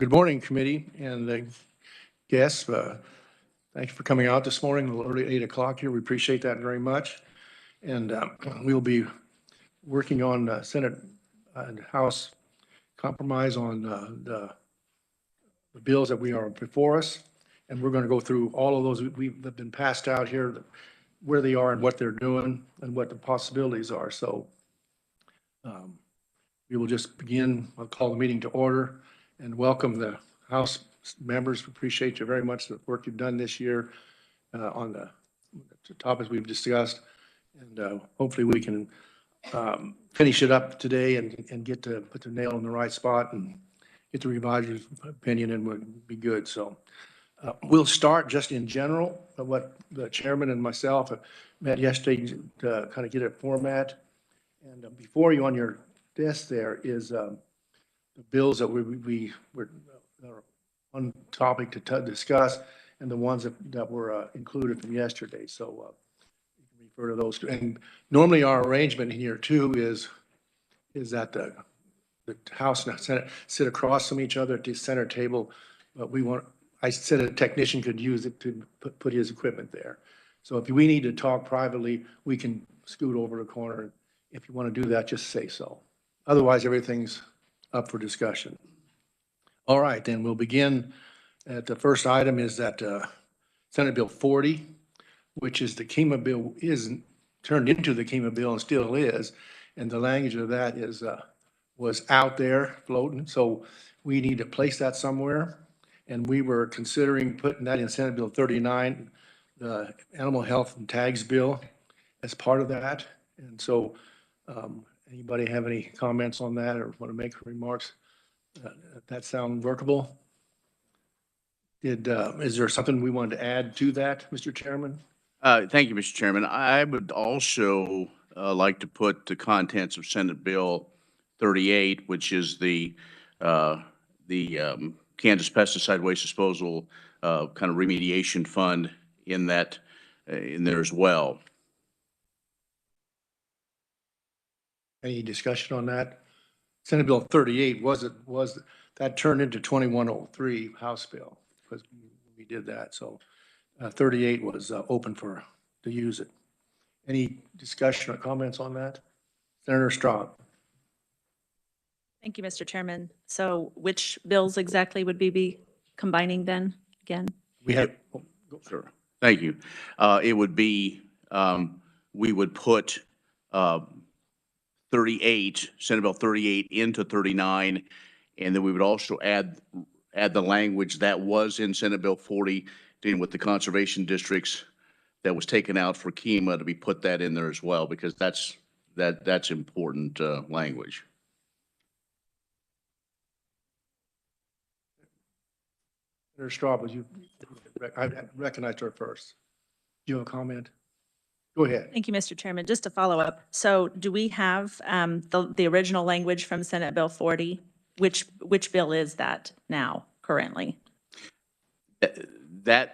Good morning, committee and the guests. Thanks for coming out this morning, a little early 8 o'clock here. We appreciate that very much. And we'll be working on Senate and House compromise on the bills that we are before us. And we're going to go through all of those we've been passed out here, where they are and what they're doing and what the possibilities are. So we will just begin. I'll call the meeting to order and welcome the House members. Appreciate you very much, the work you've done this year on the topics we've discussed. And hopefully we can finish it up today and get to put the nail in the right spot and get the revisor's opinion, and would be good. So we'll start just in general of what the chairman and myself have met yesterday to kind of get a format. And before you on your desk there is the bills that we were on topic to discuss, and the ones that were included from yesterday. So you can refer to those two. And normally our arrangement here too is that the House and Senate sit across from each other at the center table, but I said a technician could use it to put his equipment there. So if we need to talk privately, we can scoot over the corner. If you want to do that, just say so. Otherwise, everything's up for discussion. All right, then we'll begin at the first item is that Senate Bill 40, which is the KEMA bill, is turned into the KEMA bill and still is. And the language of that is was out there floating. So we need to place that somewhere. And we were considering putting that in Senate Bill 39, the Animal Health and Tags Bill, as part of that. And so anybody have any comments on that or want to make remarks? That sound workable? Is there something we wanted to add to that, Mr. Chairman? Thank you, Mr. Chairman. I would also like to put the contents of Senate Bill 38, which is the Kansas Pesticide Waste Disposal kind of remediation fund, in that in there as well. Any discussion on that? Senate Bill 38 was that turned into 2103 House bill because we did that. So 38 was open to use it. Any discussion or comments on that? Senator Straub. Thank you, Mr. Chairman. So which bills exactly would we be combining then again? We have. Sure. Thank you. It would be, we would put 38, Senate Bill 38 into 39, and then we would also add the language that was in Senate Bill 40 dealing with the conservation districts that was taken out for KEMA, to be put that in there as well, because that's important language. Senator Straub, I recognized her first. Do you have a comment? Go ahead. Thank you, Mr. Chairman. Just to follow up. So do we have the original language from Senate Bill 40? Which bill is that now currently? The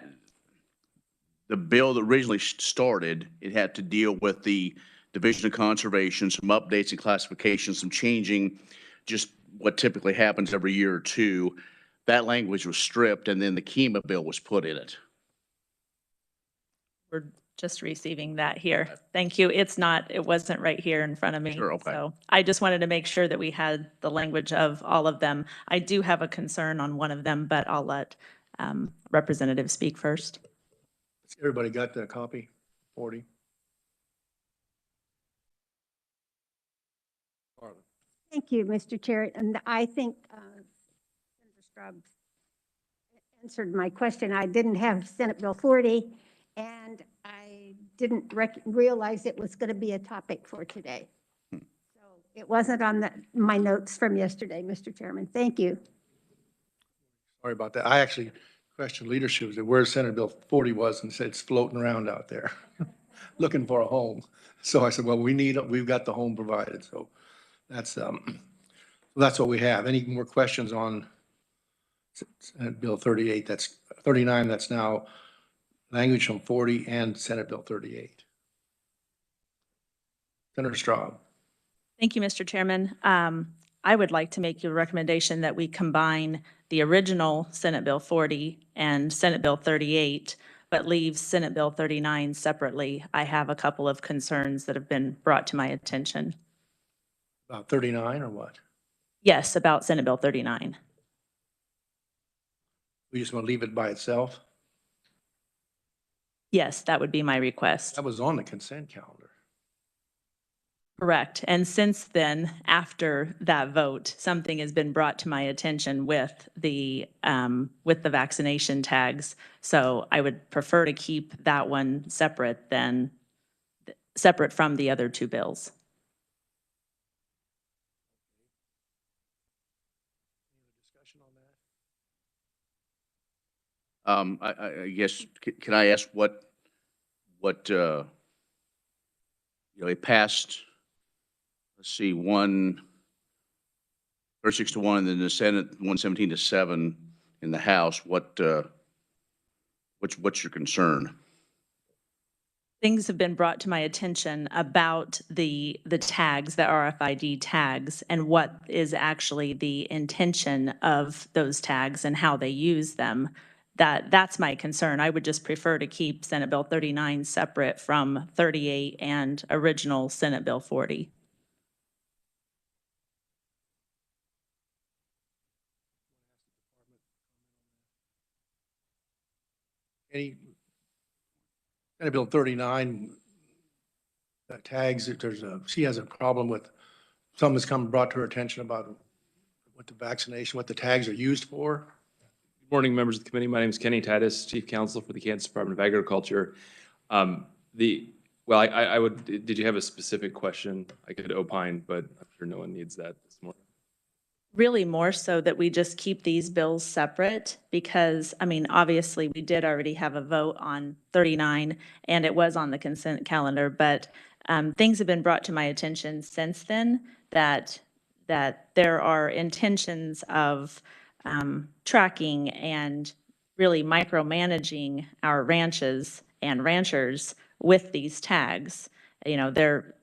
bill that originally started, it had to deal with the Division of Conservation, some updates and classifications, some changing, just what typically happens every year or two. That language was stripped, and then the KEMA bill was put in it. We're just receiving that here. Thank you. It wasn't right here in front of me. Sure, okay. So I just wanted to make sure that we had the language of all of them. I do have a concern on one of them, but I'll let Representative speak first. Everybody got the copy? 40? Thank you, Mr. Chair. And I think Senator Straub answered my question. I didn't have Senate Bill 40, and I didn't realize it was going to be a topic for today. So it wasn't on my notes from yesterday, Mr. Chairman. Thank you. Sorry about that. I actually questioned leadership where Senate Bill 40 was and said it's floating around out there looking for a home. So I said, well, we've got the home provided. So that's what we have. Any more questions on Senate Bill 38? That's 39. That's now language from 40 and Senate Bill 38. Senator Straub. Thank you, Mr. Chairman. I would like to make a recommendation that we combine the original Senate Bill 40 and Senate Bill 38, but leaves Senate Bill 39 separately, I have a couple of concerns that have been brought to my attention. About 39 or what? Yes, about Senate Bill 39. We just want to leave it by itself? Yes, that would be my request. That was on the consent calendar. Correct. And since then, after that vote, something has been brought to my attention with the vaccination tags. So I would prefer to keep that one separate from the other two bills. Discussion on that? I guess, can I ask what, it passed, let's see, 36-1, and then the Senate 117-7 in the House. What's your concern? Things have been brought to my attention about the tags, the RFID tags, and what is actually the intention of those tags and how they use them. That's my concern. I would just prefer to keep Senate Bill 39 separate from 38 and original Senate Bill 40. Any, Senate Bill 39 tags, she has a problem with, something that's brought to her attention about what the vaccination, what the tags are used for. Good morning, members of the committee. My name is Kenny Titus, Chief Counsel for the Kansas Department of Agriculture. Well, I would, did you have a specific question? I could opine, but I'm sure no one needs that this morning. Really more so that we just keep these bills separate because, I mean, obviously we did already have a vote on 39 and it was on the consent calendar, but things have been brought to my attention since then that there are intentions of tracking and really micromanaging our ranches and ranchers with these tags. You know, they're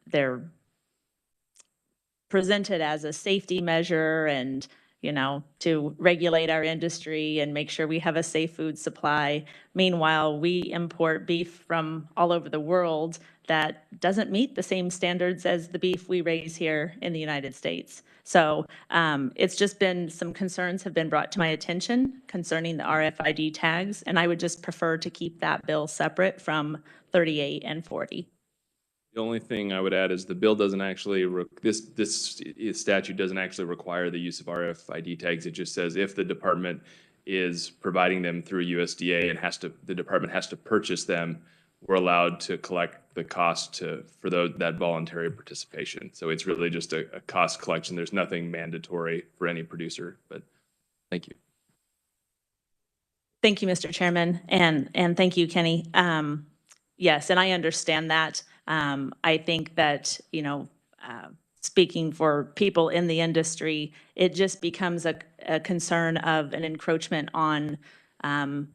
presented as a safety measure and, you know, to regulate our industry and make sure we have a safe food supply. Meanwhile, we import beef from all over the world that doesn't meet the same standards as the beef we raise here in the United States. So it's just been, some concerns have been brought to my attention concerning the RFID tags, and I would just prefer to keep that bill separate from 38 and 40. The only thing I would add is the bill doesn't actually, this statute doesn't actually require the use of RFID tags. It just says if the department is providing them through USDA and the department has to purchase them, we're allowed to collect the cost for that voluntary participation. So it's really just a cost collection. There's nothing mandatory for any producer, but thank you. Thank you, Mr. Chairman, and thank you, Kenny. Yes, and I understand that. I think that, you know, speaking for people in the industry, it just becomes a concern of an encroachment on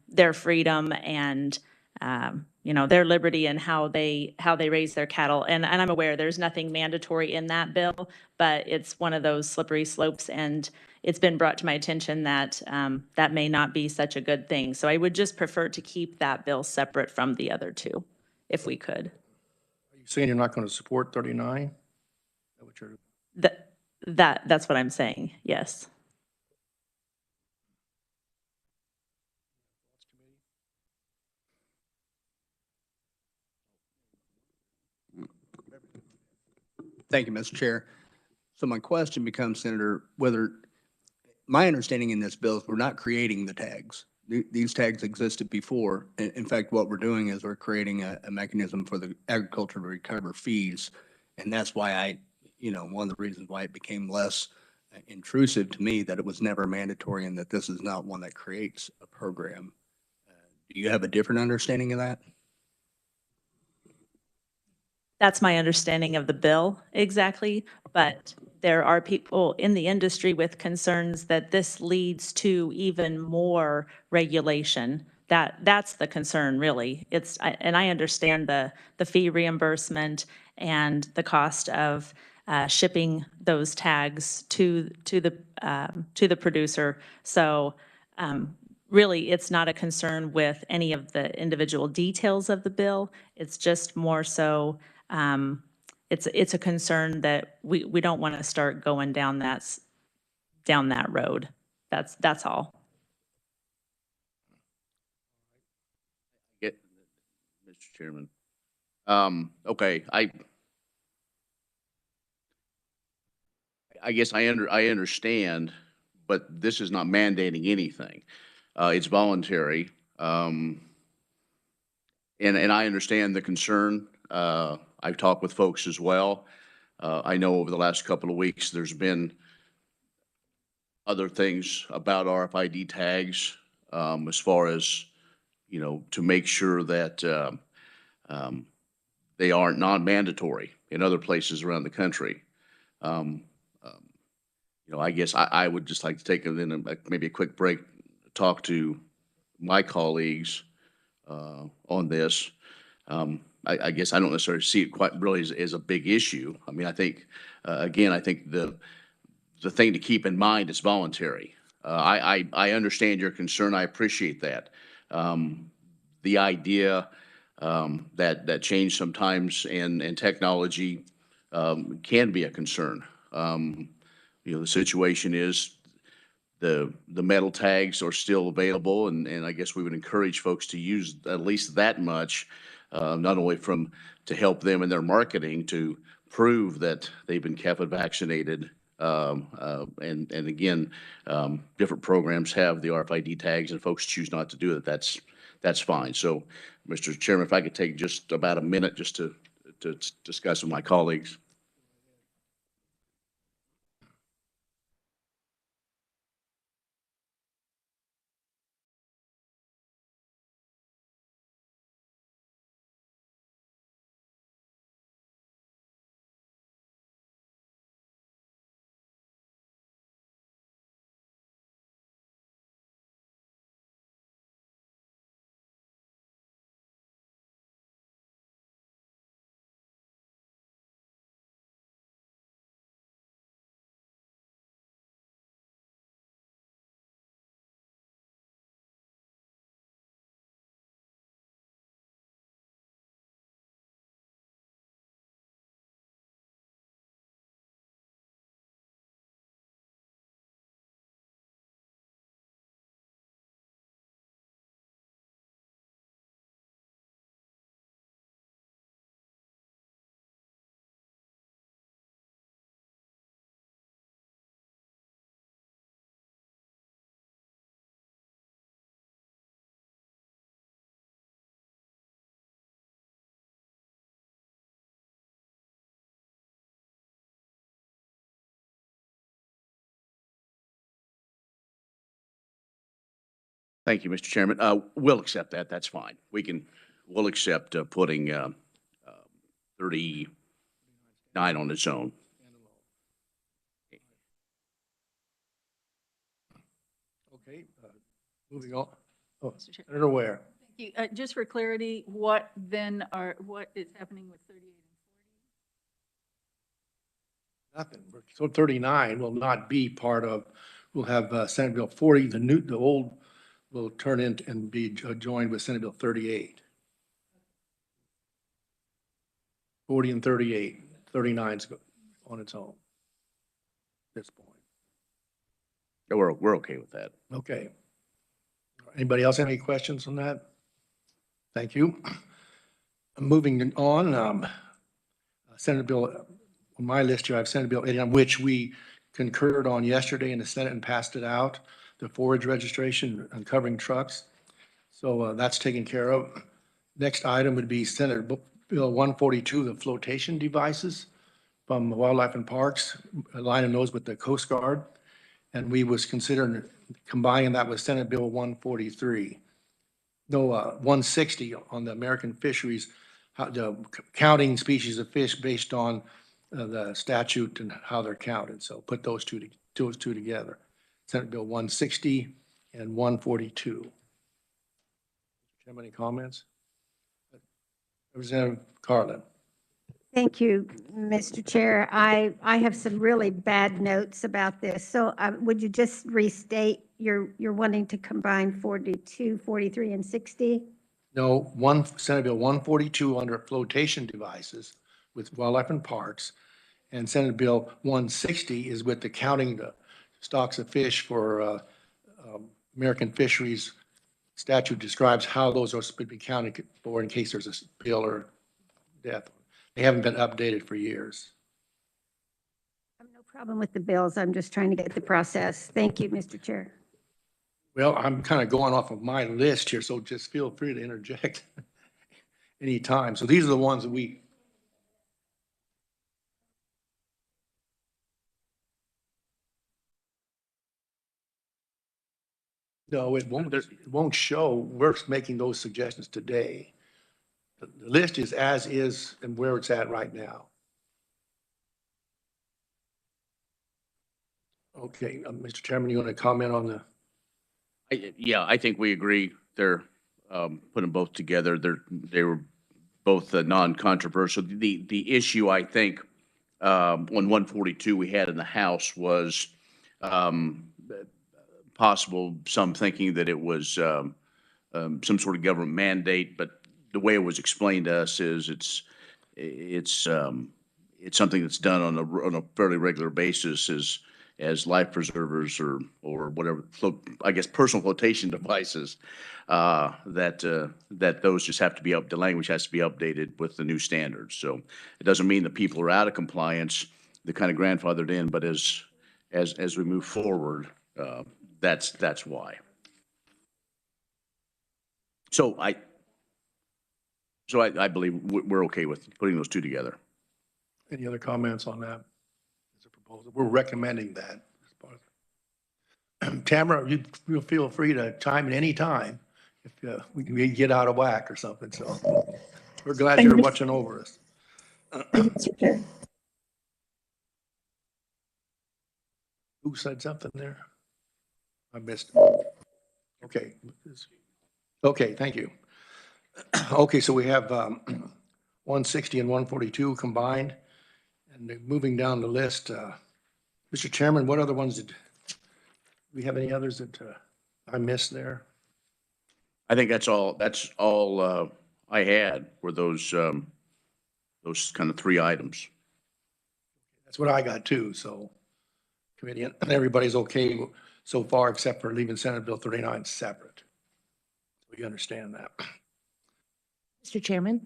their freedom and, you know, their liberty and how they raise their cattle. And I'm aware there's nothing mandatory in that bill, but it's one of those slippery slopes, and it's been brought to my attention that that may not be such a good thing. So I would just prefer to keep that bill separate from the other two, if we could. Are you saying you're not going to support 39? Is that what you're? That's what I'm saying, yes. Thank you, Mr. Chair. So my question becomes, Senator, whether, my understanding in this bill is we're not creating the tags. These tags existed before. In fact, what we're doing is we're creating a mechanism for the agriculture to recover fees. And that's why one of the reasons why it became less intrusive to me, that it was never mandatory and that this is not one that creates a program. Do you have a different understanding of that? That's my understanding of the bill exactly, but there are people in the industry with concerns that this leads to even more regulation. That's the concern, really. And I understand the fee reimbursement and the cost of shipping those tags to the producer. So really, it's not a concern with any of the individual details of the bill. It's just more so, it's a concern that we don't want to start going down that road. That's all. Get, Mr. Chairman. Okay, I guess I understand, but this is not mandating anything. It's voluntary. And I understand the concern. I've talked with folks as well. I know over the last couple of weeks, there's been other things about RFID tags, as far as, to make sure that, they aren't non-mandatory in other places around the country. I guess I would just like to take maybe a quick break, talk to my colleagues on this. I guess I don't necessarily see it quite really as a big issue. I mean, I think, again, I think the thing to keep in mind is voluntary. I understand your concern. I appreciate that. The idea that change sometimes in technology can be a concern. The situation is the metal tags are still available, and I guess we would encourage folks to use at least that much, not only to help them in their marketing to prove that they've been kept vaccinated. And again, different programs have the RFID tags, and folks choose not to do it. That's fine. So, Mr. Chairman, if I could take just about a minute just to discuss with my colleagues. Thank you, Mr. Chairman. We'll accept that. That's fine. We'll accept putting 39 on its own. Okay, moving on. Oh, Mr. Chair. Senator Ware. Thank you. Just for clarity, what is happening with 38 and 40? Nothing. So 39 will not be part of, we'll have Senate Bill 40, the old will turn in and be joined with Senate Bill 38. 40 and 38, 39's on its own at this point. We're okay with that. Okay. Anybody else have any questions on that? Thank you. Moving on, Senate Bill, on my list here, I have Senate Bill 89, which we concurred on yesterday in the Senate and passed it out, the forage registration uncovering trucks. So that's taken care of. Next item would be Senate Bill 142, the flotation devices from Wildlife and Parks, aligning those with the Coast Guard. And we was considering combining that with Senate Bill 143. No, 160 on the American fisheries, the counting species of fish based on the statute and how they're counted. So put those two together. Senate Bill 160 and 142. Do you have any comments? Representative Carlin. Thank you, Mr. Chair. I have some really bad notes about this. So would you just restate, you're wanting to combine 42, 43, and 60? No, Senate Bill 142 under flotation devices with wildlife and parks, and Senate Bill 160 is with the counting the stocks of fish for American fisheries. Statute describes how those are to be counted for in case there's a spill or death. They haven't been updated for years. I have no problem with the bills. I'm just trying to get the process. Thank you, Mr. Chair. Well, I'm kind of going off of my list here, so just feel free to interject anytime. So these are the ones that we, no, it won't show. We're making those suggestions today. The list is as is and where it's at right now. Okay, Mr. Chairman, you want to comment on the, Yeah, I think we agree. They're putting both together. They were both non-controversial. The issue, I think, on 142 we had in the House was possible, some thinking that it was some sort of government mandate, but the way it was explained to us is it's something that's done on a fairly regular basis as life preservers or whatever, I guess, personal flotation devices, that those just have to be the language has to be updated with the new standards. So it doesn't mean that people are out of compliance, they're kind of grandfathered in, but as we move forward, that's why. So I believe we're okay with putting those two together. any other comments on that? As a proposal, we're recommending that. Tamara, you feel free to chime in any time if we can get out of whack or something. So we're glad Thank you're you, watching over us. Mr. Chair. Who said something there? I missed it. Okay. Okay, thank you. Okay, so we have 160 and 142 combined. And then moving down the list, Mr. Chairman, what other ones do we have any others that I missed there? I think that's all I had were those kind of three items. That's what I got too, so committee and everybody's okay so far except for leaving Senate Bill 39 separate. We understand that. Mr. Chairman,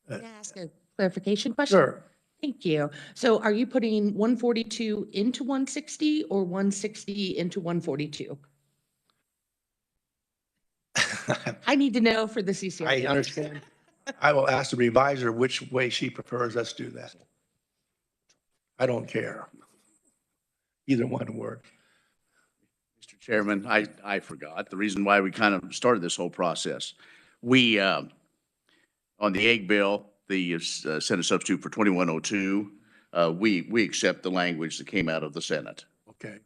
Uh, can I ask a clarification question? Sure. Thank you. So are you putting 142 into 160 or 160 into 142? I need to know for the CCR. I understand. I will ask the reviser which way she prefers us do that. I don't care. Either one will work. Mr. Chairman, I forgot the reason why we kind of started this whole process. We, on the egg bill, the Senate substitute for 2102, we accept the language that came out of the Senate. Okay.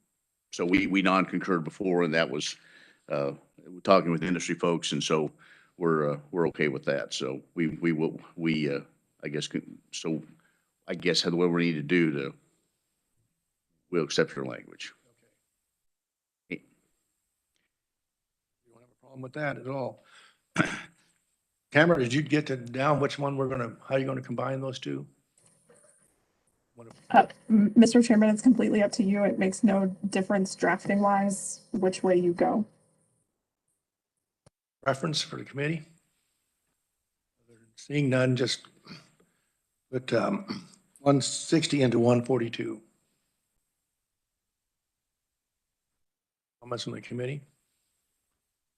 So we non-concurred before, and that was talking with industry folks, and so we're okay with that. So I guess the way we need to do we'll accept your language. You don't have a problem with that at all. Tamara, did you get down which one how you're gonna combine those two? Mr. Chairman, it's completely up to you. It makes no difference drafting wise which way you go. Preference for the committee? Seeing none, just put 160 into 142. Comments from the committee?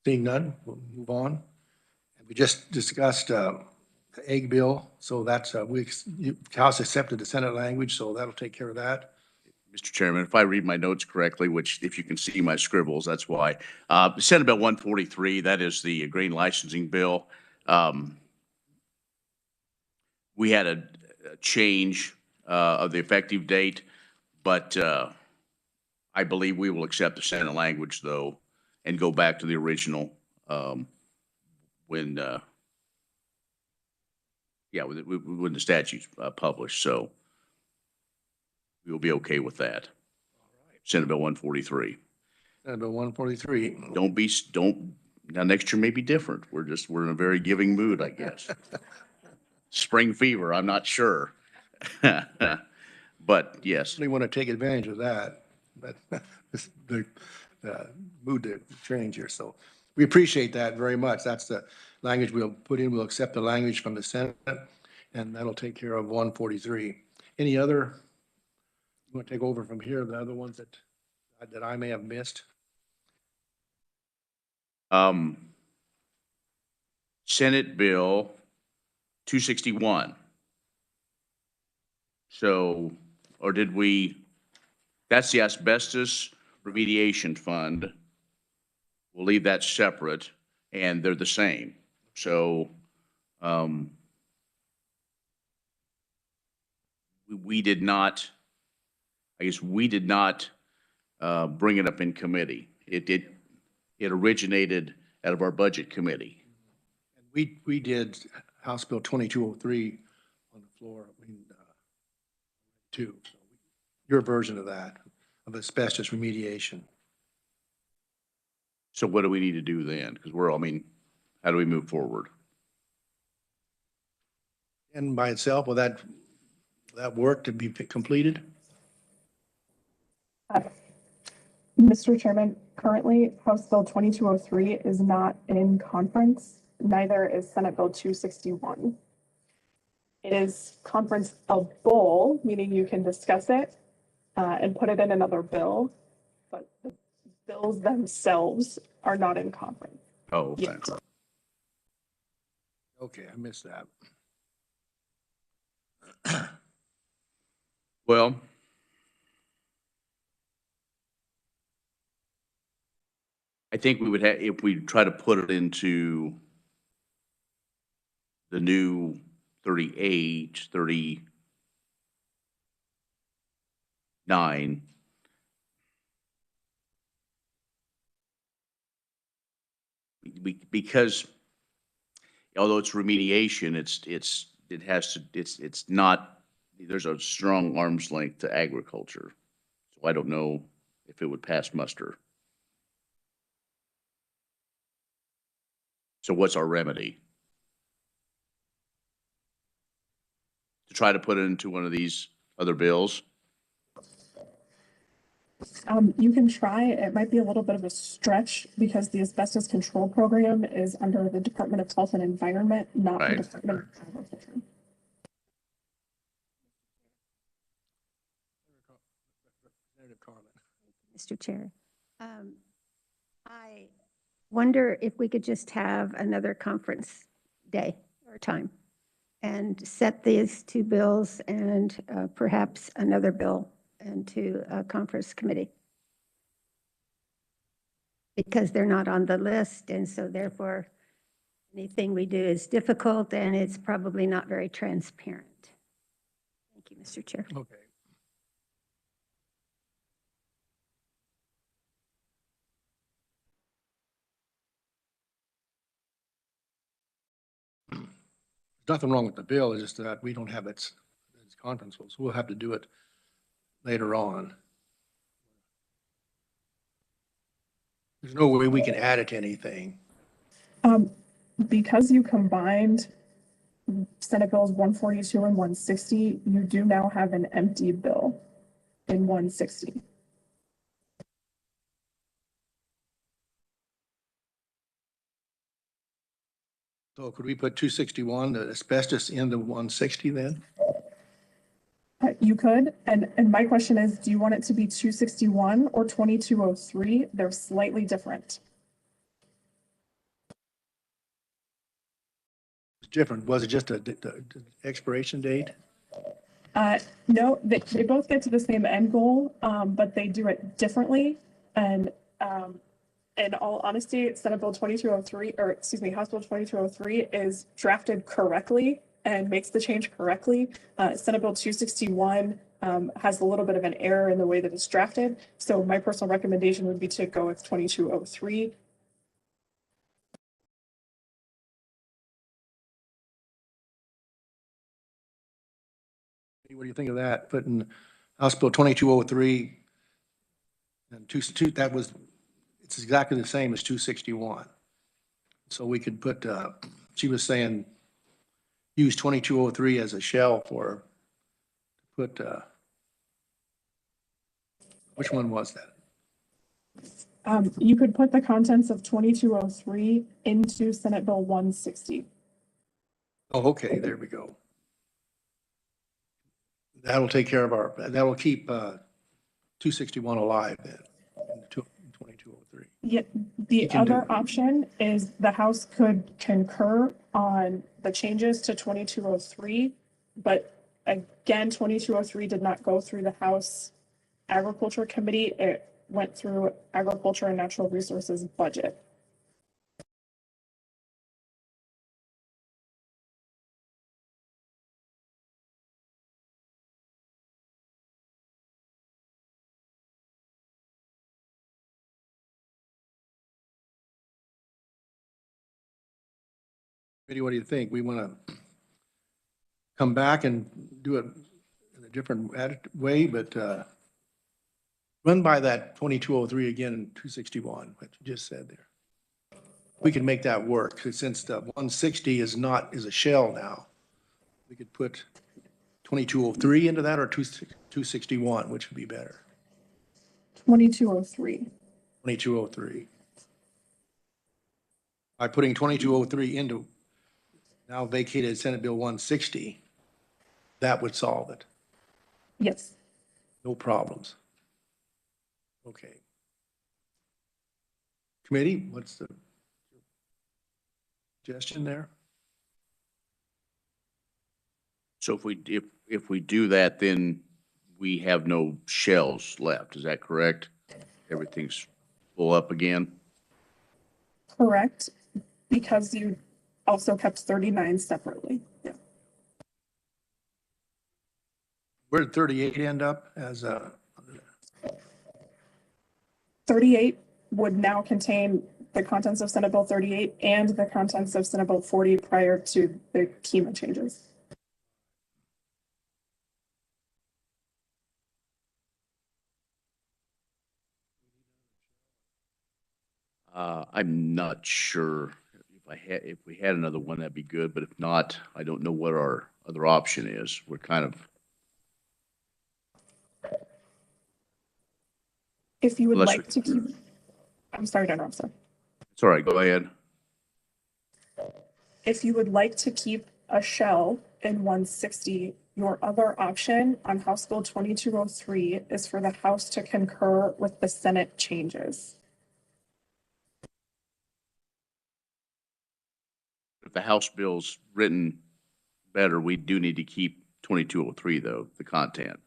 Seeing none, we'll move on. We just discussed the egg bill, so that's, House accepted the Senate language, so that'll take care of that. Mr. Chairman, if I read my notes correctly, which if you can see my scribbles, that's why. Senate Bill 143, that is the grain licensing bill. We had a change of the effective date, but I believe we will accept the Senate language, though, and go back to the original when Yeah, when the statute's published, so we will be okay with that. Senate Bill 143. Senate Bill 143. Now next year may be different. We're in a very giving mood, I guess. Spring fever, I'm not sure. But yes, Certainly want to take advantage of that, but the mood to change here. So we appreciate that very much. That's the language we'll put in. We'll accept the language from the Senate, and that'll take care of 143. Any other, you want to take over from here, the other ones that I may have missed? Senate Bill 261. So, or did we, that's the asbestos remediation fund. We'll leave that separate, and they're the same. So, we did not, I guess we did not bring it up in committee. It originated out of our budget committee. We did House Bill 2203 on the floor, too. So your version of that, of asbestos remediation. So what do we need to do then? Because how do we move forward? And by itself, will that work to be completed? Mr. Chairman, currently House Bill 2203 is not in conference, neither is Senate Bill 261. It is conferenceable, meaning you can discuss it and put it in another bill, but the bills themselves are not in conference. Oh, okay. Yes. Okay, I missed that. Well, I think we would have, if we try to put it into the new 38, 39, because although it's remediation, it's not, there's a strong arm's length to agriculture. So I don't know if it would pass muster. So what's our remedy? To try to put it into one of these other bills? You can try. It might be a little bit of a stretch because the asbestos control program is under the Department of Health and Environment, not the Right. Department of Agriculture. Representative Carlin. Mr. Chair. I wonder if we could just have another conference day or time and set these two bills and perhaps another bill into a conference committee. Because they're not on the list, and so therefore anything we do is difficult and it's probably not very transparent. Thank you, Mr. Chair. Okay. There's nothing wrong with the bill, it's just that we don't have its conference, so we'll have to do it later on. There's no way we can add it to anything. Because you combined Senate Bills 142 and 160, you do now have an empty bill in 160. So could we put 261, the asbestos, in the 160 then? You could, and my question is, do you want it to be 261 or 2203? They're slightly different. It's different. Was it just the expiration date? No, they both get to the same end goal, but they do it differently. And in all honesty, Senate Bill 2203, or excuse me, House Bill 2203 is drafted correctly and makes the change correctly. Senate Bill 261 has a little bit of an error in the way that it's drafted. So my personal recommendation would be to go with 2203. What do you think of that? Putting House Bill 2203 and that was, it's exactly the same as 261. So we could put, she was saying, use 2203 as a shell for, put, which one was that? You could put the contents of 2203 into Senate Bill 160. Oh, okay, there we go. That'll take care of that'll keep 261 alive then, in 2203. Yeah, the can do other it. option is the House could concur on the changes to 2203, but again, 2203 did not go through the House Agriculture Committee. It went through Agriculture and Natural Resources budget. Committee, what do you think? We want to come back and do it in a different way, but run by that 2203 again and 261, what you just said there. We can make that work, 'cause since the 160 is a shell now. We could put 2203 into that or 261, which would be better? 2203. 2203. By putting 2203 into now vacated Senate Bill 160, that would solve it. Yes. No problems. Okay. Committee, what's the suggestion there? So if we do that, then we have no shells left. Is that correct? Everything's full up again? Correct, because you also kept 39 separately. Yeah. Where did 38 end up as a? 38 would now contain the contents of Senate Bill 38 and the contents of Senate Bill 40 prior to the KEMA changes. I'm not sure. If we had another one, that'd be good, but if not, I don't know what our other option is. We're kind of, If you would Unless like we- to keep, I'm sorry to interrupt, sir. it's all right, go ahead. If you would like to keep a shell in 160, your other option on House Bill 2203 is for the House to concur with the Senate changes. If the House bill's written better, we do need to keep 2203 though, the content.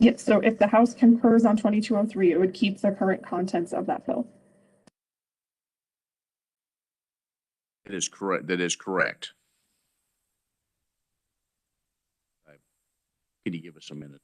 Yes, so if the House concurs on 2203, it would keep the current contents of that bill. It is correct. That is correct. Can you give us a minute?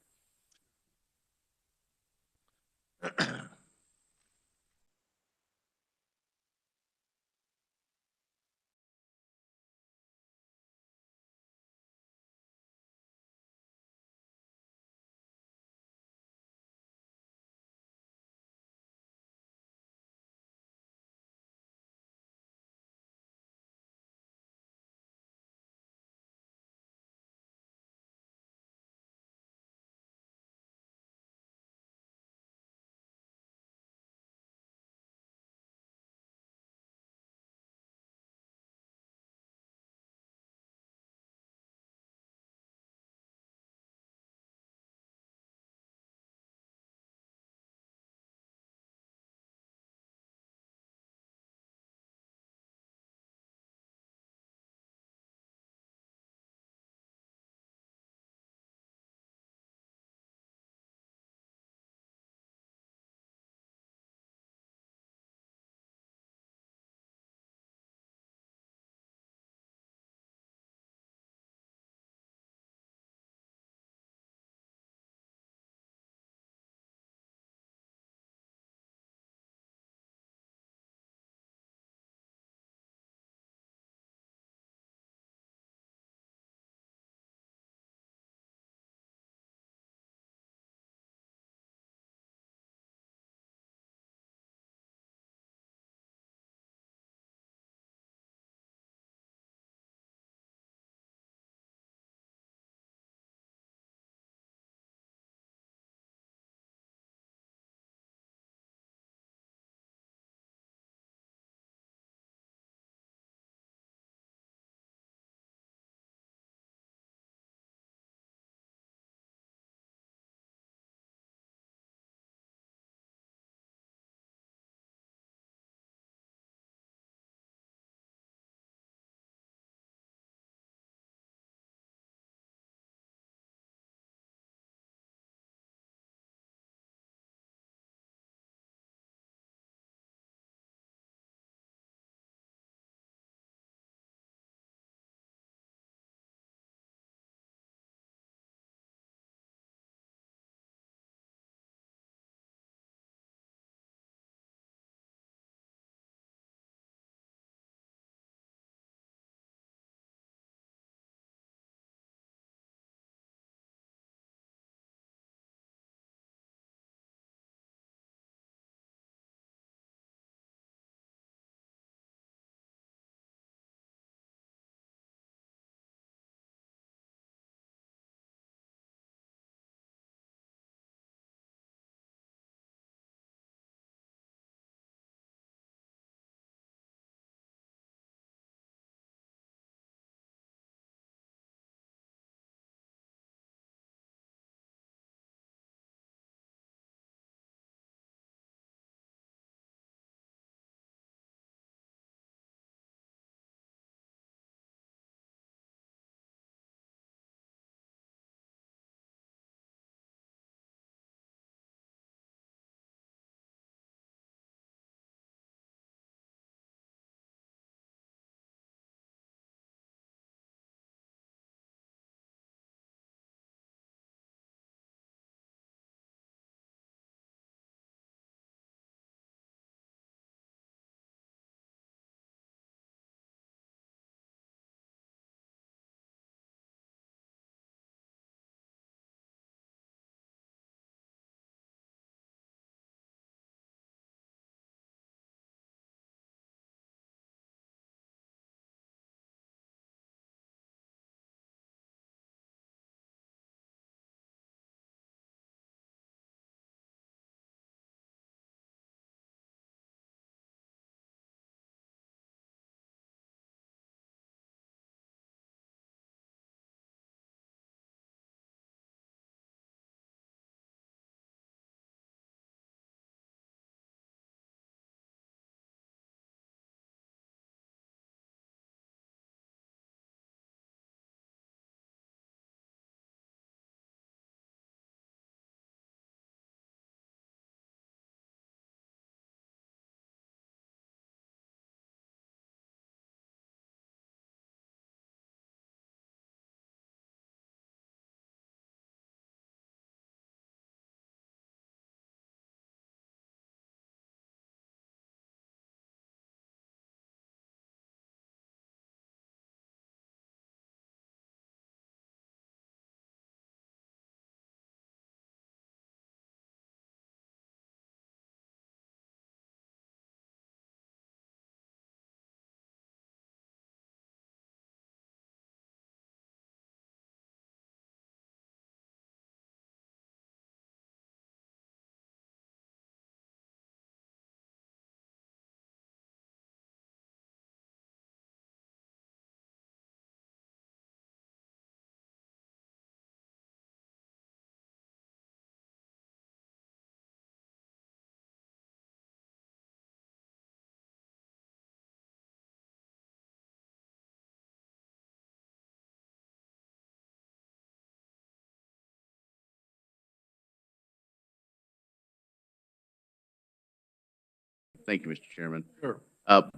Thank you, Mr. Chairman. Sure. Okay,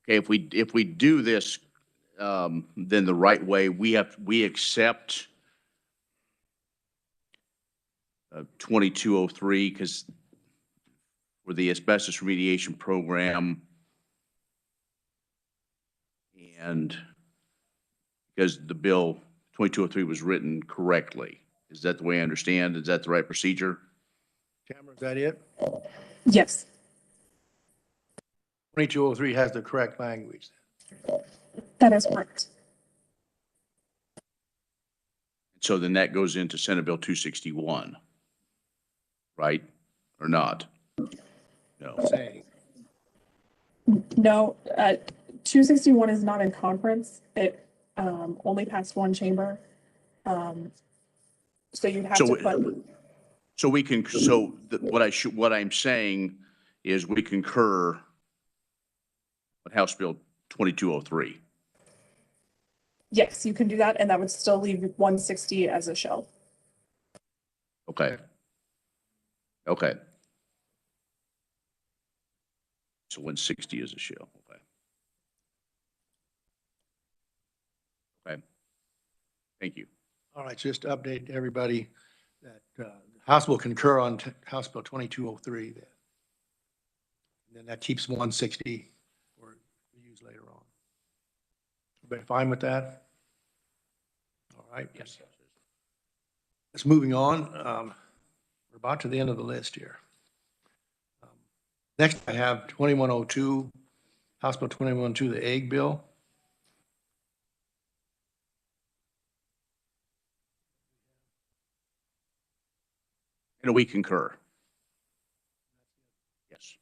if we do this, then the right way, we accept 2203 because for the asbestos remediation program and because the bill 2203 was written correctly. Is that the way I understand? Is that the right procedure? Tamara, is that it? Yes, 2203 has the correct language. that is correct. So then that goes into Senate Bill 261, right? Or not? No. Saying. No, 261 is not in conference. It only passed one chamber. So you'd have So, to put, so we can, what I'm saying is we concur with House Bill 2203. yes, you can do that, and that would still leave 160 as a shell. Okay. Okay. So 160 is a shell. Okay. Okay. Thank you. All right, just to update everybody that the House will concur on House Bill 2203 then. And then that keeps 160 for use later on. Everybody fine with that? All right. Yes. Let's moving on. We're about to the end of the list here. Next, I have 2102, House Bill 2102, the egg bill. And we concur. Yes.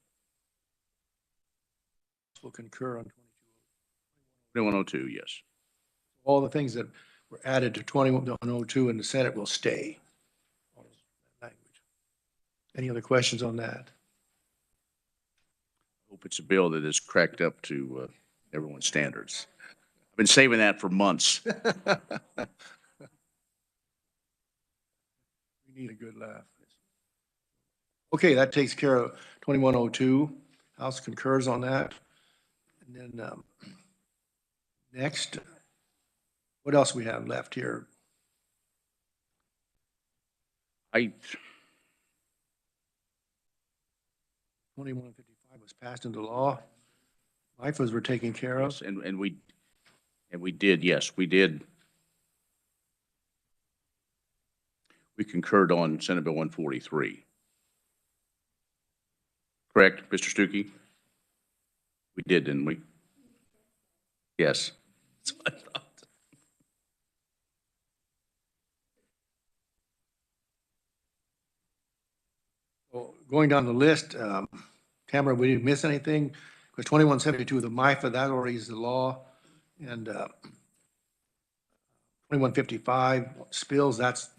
Will concur on 2102, yes. all the things that were added to 2102 in the Senate will stay. Language. Any other questions on that? Hope it's a bill that is cracked up to everyone's standards. I've been saving that for months. We need a good laugh. Okay, that takes care of 2102. House concurs on that. And then next, what else we have left here? 2155 was passed into law. MIFAs were taken care of. Yes, and we did, yes, we did. We concurred on Senate Bill 143. Correct, Mr. Stuckey? We did, didn't we? Yes. That's what I thought. Well, going down the list, Tamara, we didn't miss anything, because 2172, the MIFA, that already is the law, and 2155 spills, that's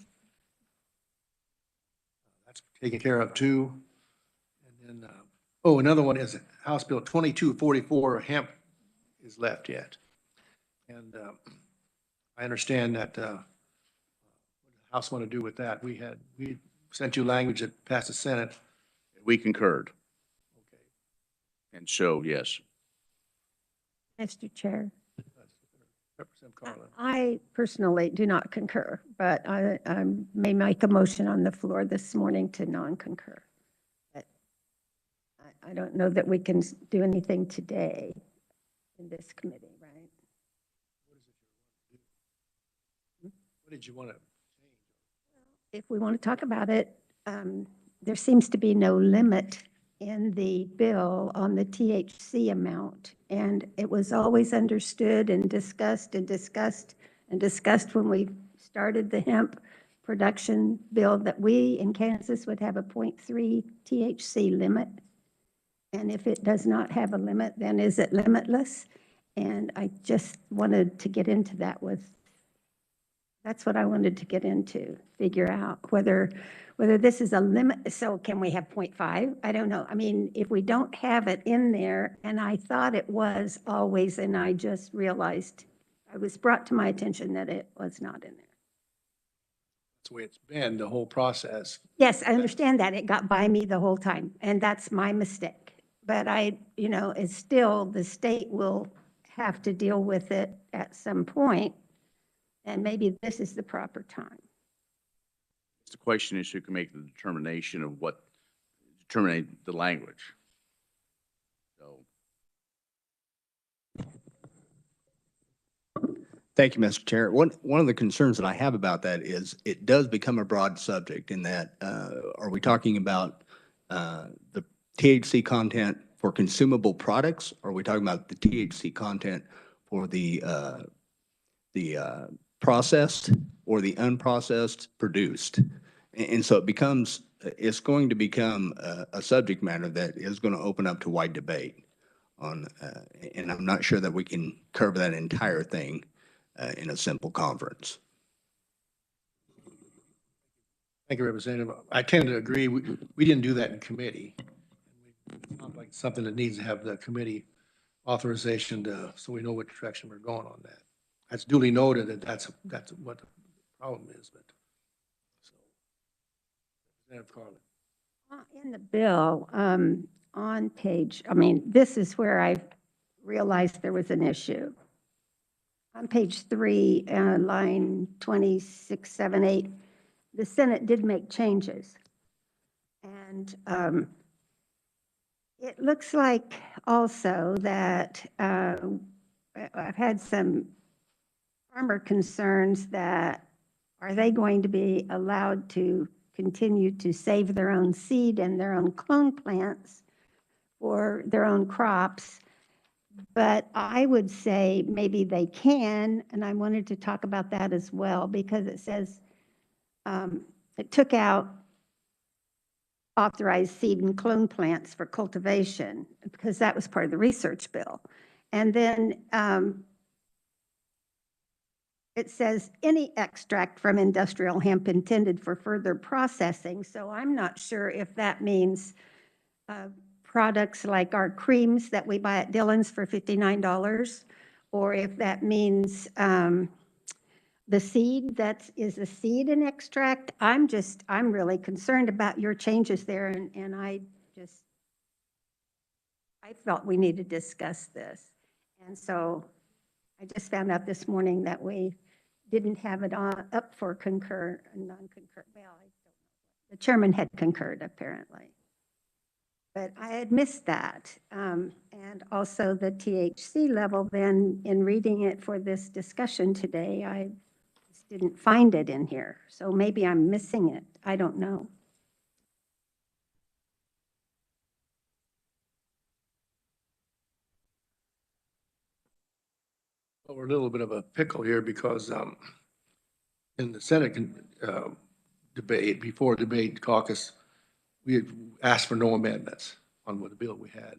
taken care of too. And then, another one is House Bill 2244, hemp is left yet. And I understand that what the House want to do with that. We sent you language that passed the Senate. We concurred. Okay. And so, yes. Mr. Chair, Representative Carlin. I personally do not concur, but I may make a motion on the floor this morning to non-concur. But I don't know that we can do anything today in this committee, right? What did you want to change? If we want to talk about it, there seems to be no limit in the bill on the THC amount. And it was always understood and discussed when we started the hemp production bill that we in Kansas would have a 0.3 THC limit. And if it does not have a limit, then is it limitless? And I just wanted to get into that that's what I wanted to get into, figure out whether this is a limit. So can we have 0.5? I don't know. I mean, if we don't have it in there, and I thought it was always, and I just realized, I was brought to my attention that it was not in there. That's the way it's been, the whole process. Yes, I understand that. It got by me the whole time, and that's my mistake. But it's still, the state will have to deal with it at some point, and maybe this is the proper time. The question is who can make the determination of determine the language. So, Thank you, Mr. Chair. One of the concerns that I have about that is it does become a broad subject in that, are we talking about the THC content for consumable products? Or are we talking about the THC content for the processed or the unprocessed produced? And so it's going to become a subject matter that is going to open up to wide debate on, and I'm not sure that we can cover that entire thing in a simple conference. Thank you, Representative. I tend to agree. We didn't do that in committee. It's not like something that needs to have the committee authorization so we know which direction we're going on that. That's duly noted that that's what the problem is, but. So, Representative Carlin. In the bill, on page, this is where I realized there was an issue. On page 3, line 2678, the Senate did make changes. And it looks like also that I've had some farmer concerns that are they going to be allowed to continue to save their own seed and their own clone plants for their own crops? But I would say maybe they can, and I wanted to talk about that as well, because it says it took out authorized seed and clone plants for cultivation, because that was part of the research bill. And then it says any extract from industrial hemp intended for further processing. So I'm not sure if that means products like our creams that we buy at Dillon's for $59, or if that means the seed, is the seed an extract? I'm really concerned about your changes there, and I felt we need to discuss this. And so I just found out this morning that we didn't have it up for concur and non-concur. Well, I don't know. The chairman had concurred, apparently. But I had missed that. And also the THC level, then in reading it for this discussion today, I just didn't find it in here. So maybe I'm missing it. I don't know. Well, we're a little bit of a pickle here because in the Senate debate, before debate caucus, we had asked for no amendments on what the bill we had.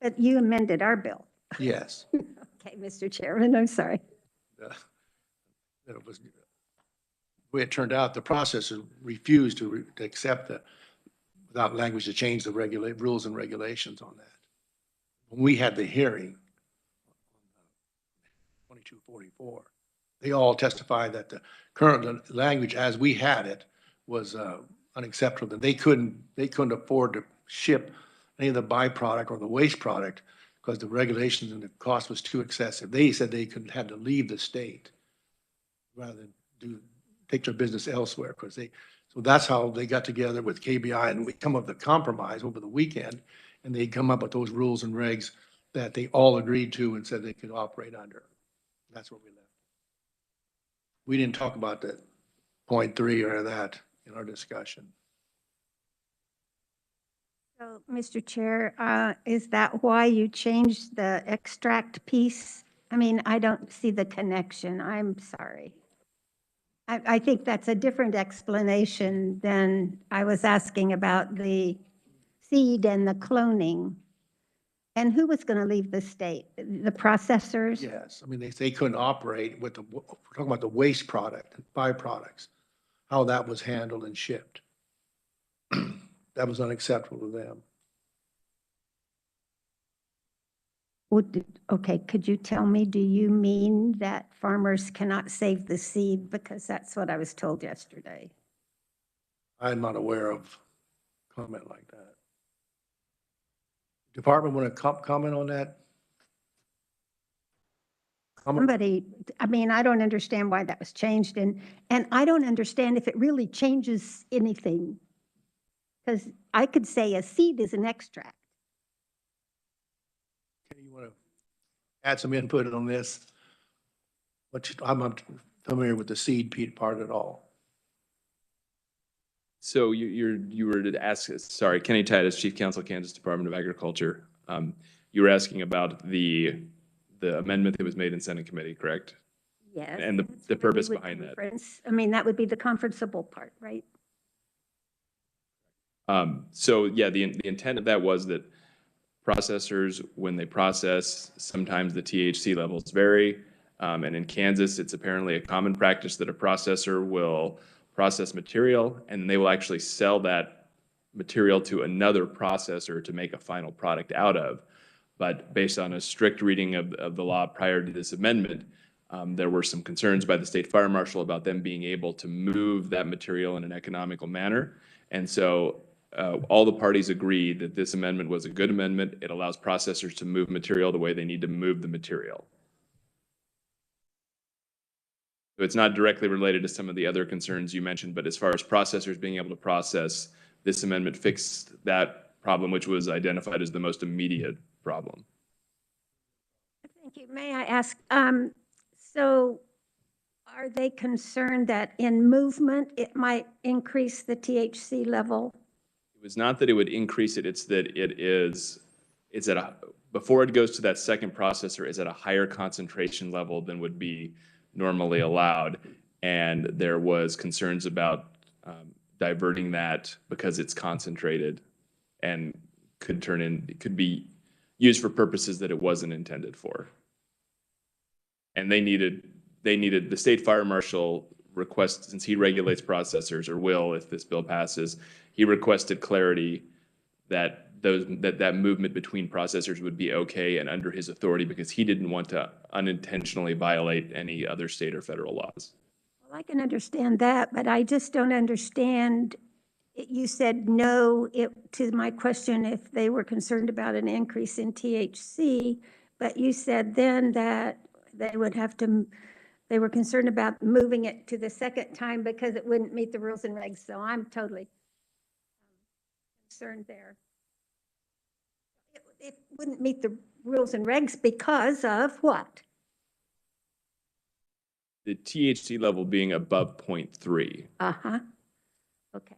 But you amended our bill. Yes. Okay, Mr. Chairman, I'm sorry. It was, the way it turned out, the processor refused to accept without language to change the rules and regulations on that. When we had the hearing, 2244, they all testified that the current language as we had it was unacceptable. They couldn't afford to ship any of the byproduct or the waste product because the regulations and the cost was too excessive. They said they had to leave the state rather than take their business elsewhere. So that's how they got together with KBI, and we come up with a compromise over the weekend, and they come up with those rules and regs that they all agreed to and said they could operate under. That's where we left. We didn't talk about that 0.3 or that in our discussion. So, Mr. Chair, is that why you changed the extract piece? I mean, I don't see the connection. I'm sorry. I think that's a different explanation than I was asking about the seed and the cloning. And who was going to leave the state? The processors? Yes, I mean, they couldn't operate with we're talking about the waste product, byproducts, how that was handled and shipped. That was unacceptable to them. Okay, could you tell me, do you mean that farmers cannot save the seed? Because that's what I was told yesterday. I'm not aware of comment like that. Department want to comment on that? Somebody, I mean, I don't understand why that was changed, and I don't understand if it really changes anything. Because I could say a seed is an extract. Okay, you want to add some input on this? I'm not familiar with the seed part at all. So you were to ask, sorry, Kenny Titus, Chief Counsel, Kansas Department of Agriculture. You were asking about the amendment that was made in Senate committee, correct? Yes. And that's the what we purpose would behind that. conference. I mean, that would be the conferenceable part, right? So yeah, the intent of that was that processors, when they process, sometimes the THC levels vary. And in Kansas, it's apparently a common practice that a processor will process material and they will actually sell that material to another processor to make a final product out of. But based on a strict reading of the law prior to this amendment, there were some concerns by the state fire marshal about them being able to move that material in an economical manner. And so all the parties agreed that this amendment was a good amendment. It allows processors to move material the way they need to move the material. So it's not directly related to some of the other concerns you mentioned, but as far as processors being able to process, this amendment fixed that problem, which was identified as the most immediate problem. Thank you. May I ask, so are they concerned that in movement, it might increase the THC level? It was not that it would increase it, it's that it's at a, before it goes to that second processor, is at a higher concentration level than would be normally allowed. And there was concerns about diverting that because it's concentrated and it could be used for purposes that it wasn't intended for. And they needed, the state fire marshal request, since he regulates processors, or will if this bill passes, he requested clarity that that movement between processors would be okay and under his authority, because he didn't want to unintentionally violate any other state or federal laws. Well, I can understand that, but I just don't understand. You said no to my question if they were concerned about an increase in THC, but you said then that they would have to, they were concerned about moving it to the second time because it wouldn't meet the rules and regs. So I'm totally concerned there. It wouldn't meet the rules and regs because of what? The THC level being above 0.3. Uh-huh. Okay.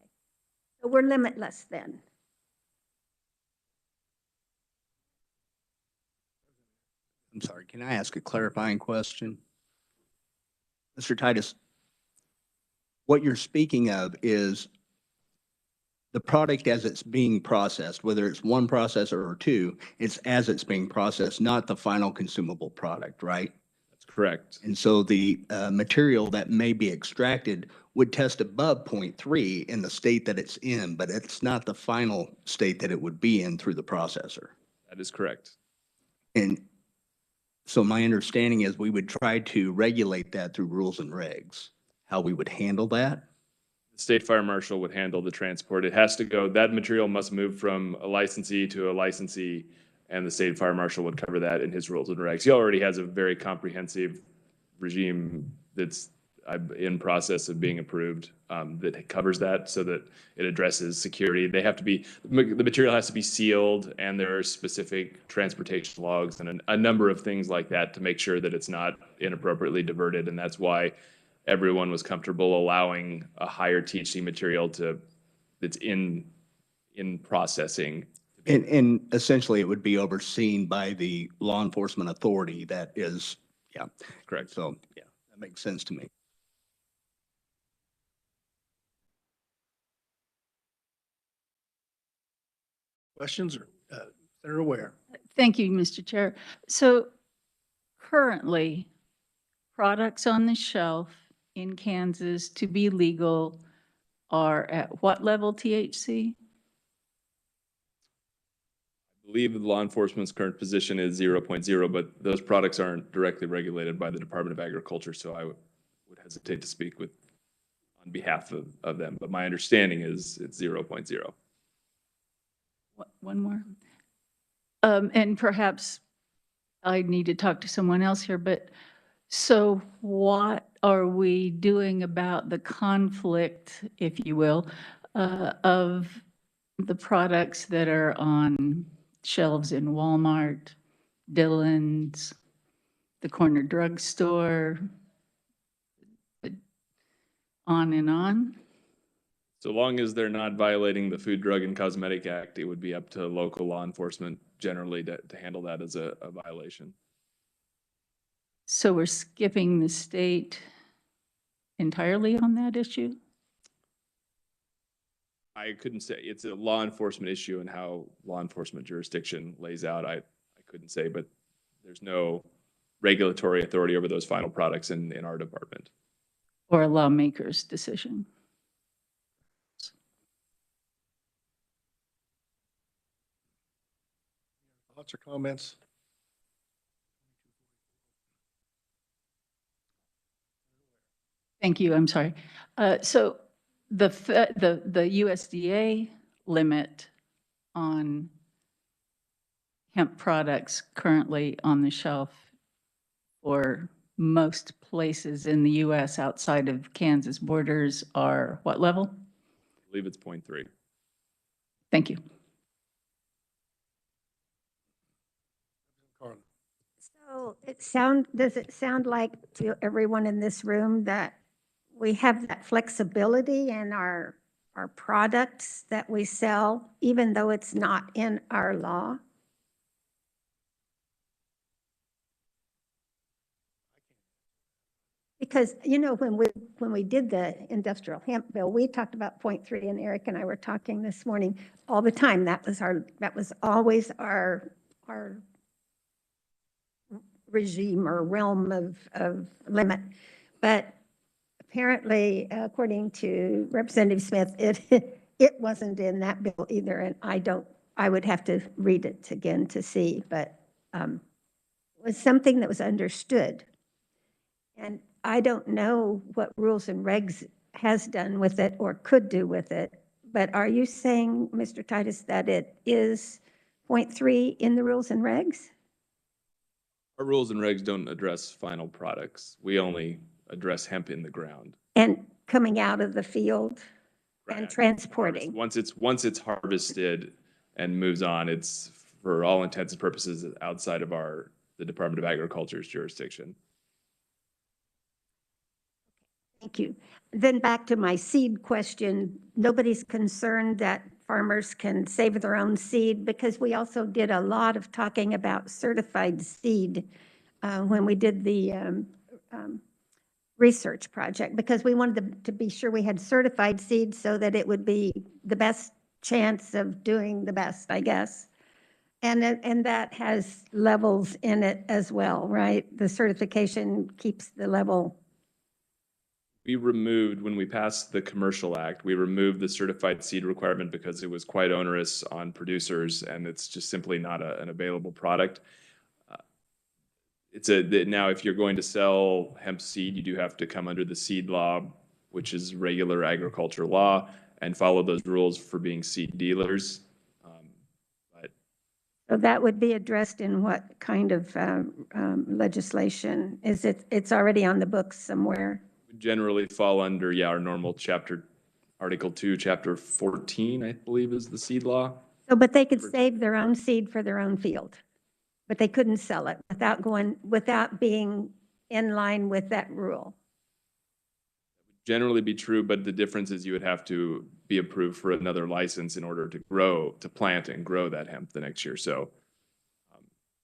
So we're limitless then. I'm sorry, can I ask a clarifying question? Mr. Titus, what you're speaking of is the product as it's being processed, whether it's one processor or two, it's as it's being processed, not the final consumable product, right? That's correct. And so the material that may be extracted would test above 0.3 in the state that it's in, but it's not the final state that it would be in through the processor. That is correct. And so my understanding is we would try to regulate that through rules and regs, how we would handle that. The state fire marshal would handle the transport. It has to go, that material must move from a licensee to a licensee, and the state fire marshal would cover that in his rules and regs. He already has a very comprehensive regime that's in process of being approved that covers that, so that it addresses security. They have to be, the material has to be sealed, and there are specific transportation logs and a number of things like that to make sure that it's not inappropriately diverted. And that's why everyone was comfortable allowing a higher THC material that's in processing. And essentially it would be overseen by the law enforcement authority that is, yeah. Correct. So, yeah, that makes sense to me. Questions or they're aware? Thank you, Mr. Chair. So currently, products on the shelf in Kansas to be legal are at what level THC? I believe law enforcement's current position is 0.0, but those products aren't directly regulated by the Department of Agriculture, so I would hesitate to speak on behalf of them. But my understanding is it's 0.0. One more. And perhaps I need to talk to someone else here, but so what are we doing about the conflict, if you will, of the products that are on shelves in Walmart, Dillon's, the corner drugstore, on and on? So long as they're not violating the Food, Drug, and Cosmetic Act, it would be up to local law enforcement generally to handle that as a violation. So we're skipping the state entirely on that issue? I couldn't say. It's a law enforcement issue, and how law enforcement jurisdiction lays out, I couldn't say, but there's no regulatory authority over those final products in our department. Or a lawmaker's decision? Thoughts or comments? Thank you, I'm sorry. So the USDA limit on hemp products currently on the shelf for most places in the US outside of Kansas borders are what level? I believe it's 0.3. Thank you. Carla. So does it sound like to everyone in this room that we have that flexibility in our products that we sell, even though it's not in our law? Because, you know, when we did the industrial hemp bill, we talked about 0.3, and Eric and I were talking this morning all the time. That was always our regime or realm of limit. But apparently, according to Representative Smith, it wasn't in that bill either. And I would have to read it again to see, but it was something that was understood. And I don't know what rules and regs has done with it or could do with it, but are you saying, Mr. Titus, that it is 0.3 in the rules and regs? Our rules and regs don't address final products. We only address hemp in the ground. And coming out of the field and Correct. transporting? Once it's harvested and moves on, it's for all intents and purposes outside of the Department of Agriculture's jurisdiction. Thank you. Then back to my seed question. Nobody's concerned that farmers can save their own seed, because we also did a lot of talking about certified seed when we did the research project, because we wanted to be sure we had certified seed so that it would be the best chance of doing the best, I guess. And that has levels in it as well, right? The certification keeps the level. When we passed the Commercial Act, we removed the certified seed requirement because it was quite onerous on producers, and it's just simply not an available product. Now, if you're going to sell hemp seed, you do have to come under the seed law, which is regular agriculture law, and follow those rules for being seed dealers. So that would be addressed in what kind of legislation? It's already on the books somewhere? Generally fall under, our normal Article 2, Chapter 14, I believe, is the seed law. So, but they could save their own seed for their own field, but they couldn't sell it without being in line with that rule. Generally be true, but the difference is you would have to be approved for another license in order to plant and grow that hemp the next year. So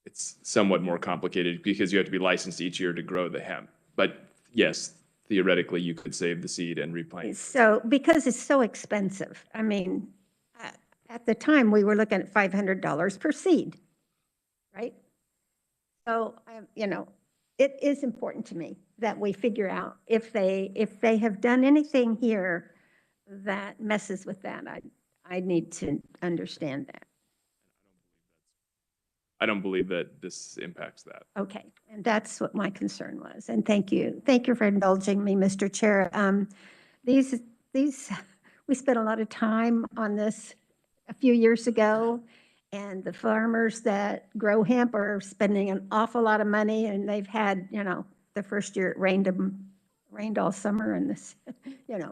it's somewhat more complicated because you have to be licensed each year to grow the hemp. But yes, theoretically, you could save the seed and replant. So, because it's so expensive, I mean, at the time, we were looking at $500 per seed, right? So, it is important to me that we figure out if they have done anything here that messes with that. I need to understand that. I don't believe that this impacts that. Okay, and that's what my concern was. And thank you. Thank you for indulging me, Mr. Chair. These, we spent a lot of time on this a few years ago, and the farmers that grow hemp are spending an awful lot of money, and they've had, the first year it rained all summer and this,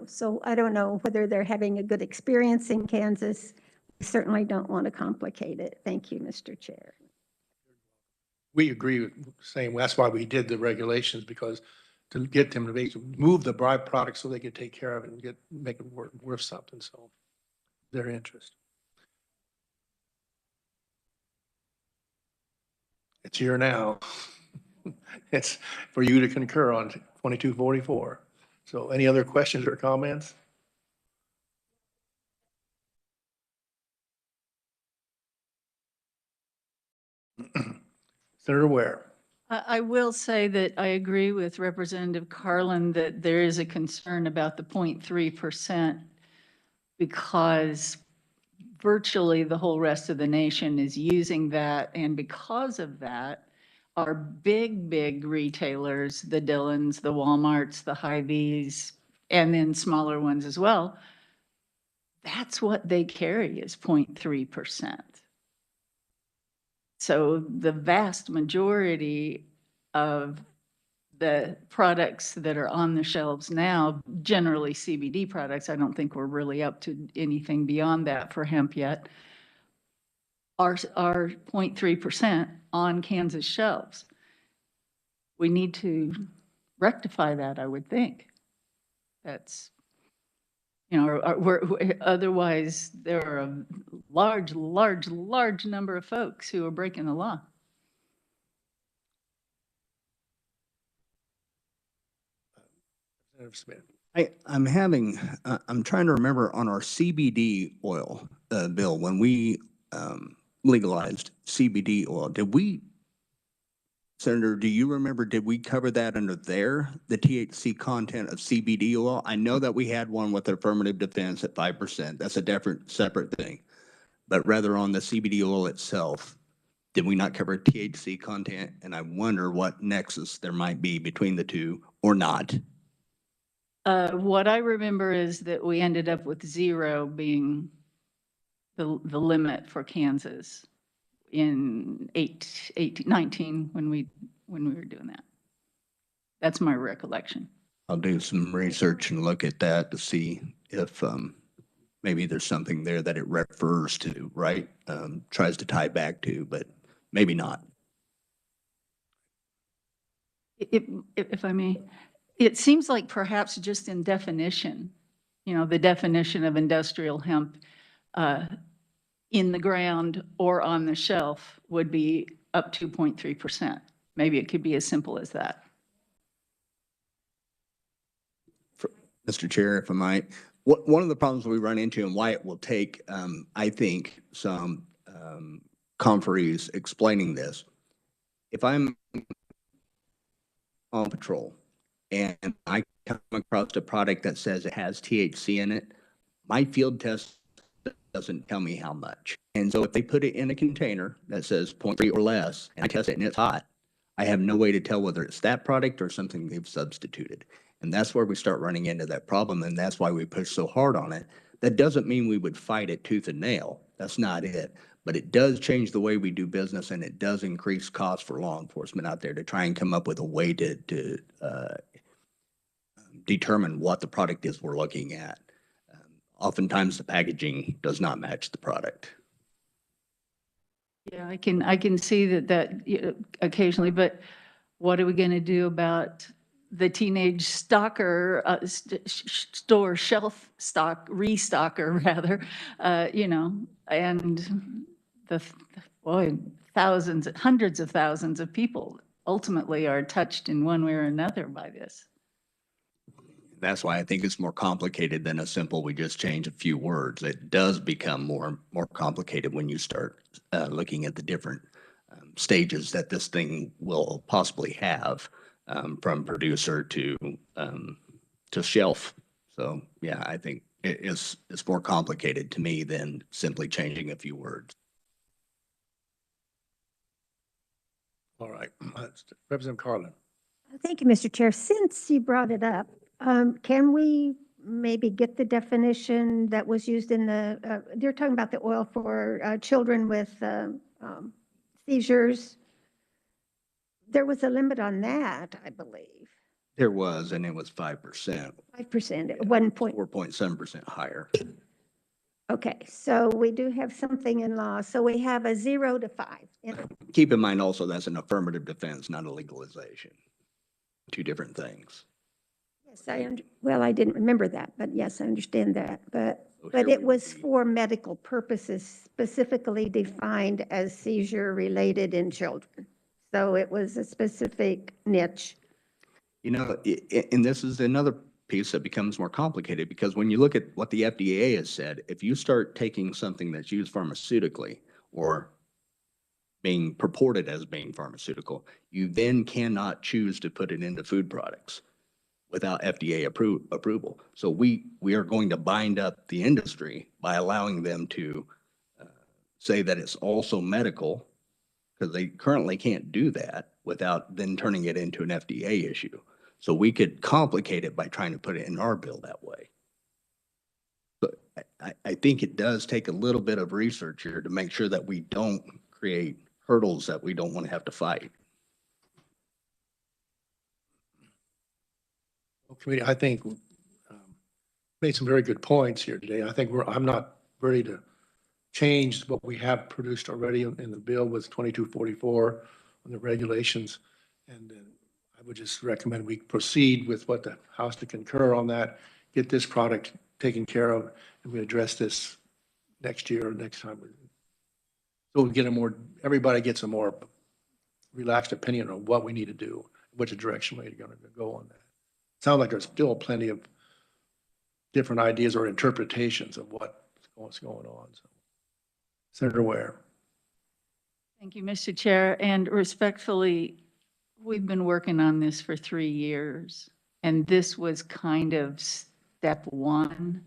so I don't know whether they're having a good experience in Kansas. We certainly don't want to complicate it. Thank you, Mr. Chair. We agree with saying that's why we did the regulations, because to get them to move the byproduct so they could take care of it and make it worth something. So their interest. It's here now. It's for you to concur on 2244. So any other questions or comments? Senator Ware. I will say that I agree with Representative Carlin that there is a concern about the 0.3% because virtually the whole rest of the nation is using that. And because of that, our big retailers, the Dillons, the Walmarts, the Hy-Vees, and then smaller ones as well, that's what they carry is 0.3%. So the vast majority of the products that are on the shelves now, generally CBD products, I don't think we're really up to anything beyond that for hemp yet, are 0.3% on Kansas shelves. We need to rectify that, I would think. That's, otherwise there are a large number of folks who are breaking the law. Senator Smith. I'm trying to remember on our CBD oil bill, when we legalized CBD oil, Senator, do you remember, did we cover that under the THC content of CBD oil? I know that we had one with affirmative defense at 5%. That's a separate thing. But rather on the CBD oil itself, did we not cover THC content? And I wonder what nexus there might be between the two or not. What I remember is that we ended up with 0 being the limit for Kansas in 19 when we were doing that. That's my recollection. I'll do some research and look at that to see if maybe there's something there that it refers to, right? Tries to tie back to, but maybe not. If I may, it seems like perhaps just in definition, the definition of industrial hemp in the ground or on the shelf would be up to 0.3%. Maybe it could be as simple as that. Mr. Chair, if I might, one of the problems we run into and why it will take, I think, some conferees explaining this. If I'm on patrol and I come across a product that says it has THC in it, my field test doesn't tell me how much. And so if they put it in a container that says 0.3 or less, and I test it and it's hot, I have no way to tell whether it's that product or something they've substituted. And that's where we start running into that problem, and that's why we push so hard on it. That doesn't mean we would fight it tooth and nail. That's not it. But it does change the way we do business, and it does increase costs for law enforcement out there to try and come up with a way to determine what the product is we're looking at. Oftentimes the packaging does not match the product. Yeah, I can see that occasionally, but what are we going to do about the teenage stalker store shelf stock restocker rather, and thousands, hundreds of thousands of people ultimately are touched in one way or another by this. That's why I think it's more complicated than a simple, we just change a few words. It does become more complicated when you start looking at the different stages that this thing will possibly have, from producer to shelf. So yeah, I think it's more complicated to me than simply changing a few words. All right. Representative Carlin. Thank you, Mr. Chair. Since you brought it up, can we maybe get the definition that was used in the, they're talking about the oil for children with seizures. There was a limit on that, I believe. There was, and it was 5%. 5%, 1 4.7% higher. Okay, so we do have something in law. So we have a 0 to 5. Keep in mind also that's an affirmative defense, not a legalization. Two different things. Yes, well, I didn't remember that, but yes, I understand that. But here it we was would be- for medical purposes, specifically defined as seizure-related in children. So it was a specific niche. You know, and this is another piece that becomes more complicated because when you look at what the FDA has said, if you start taking something that's used pharmaceutically or being purported as being pharmaceutical, you then cannot choose to put it into food products without FDA approval. So we are going to bind up the industry by allowing them to say that it's also medical, because they currently can't do that without then turning it into an FDA issue. So we could complicate it by trying to put it in our bill that way. But I think it does take a little bit of research here to make sure that we don't create hurdles that we don't want to have to fight. Committee, I think made some very good points here today. I think I'm not ready to change what we have produced already in the bill with 2244 on the regulations. And then I would just recommend we proceed with what the House to concur on that, get this product taken care of, and we address this next year or next time. So we get everybody gets a more relaxed opinion on what we need to do, which direction we're going to go on that. Sounds like there's still plenty of different ideas or interpretations of what's going on. So, Senator Ware. Thank you, Mr. Chair. And respectfully, we've been working on this for 3 years, and this was kind of step one.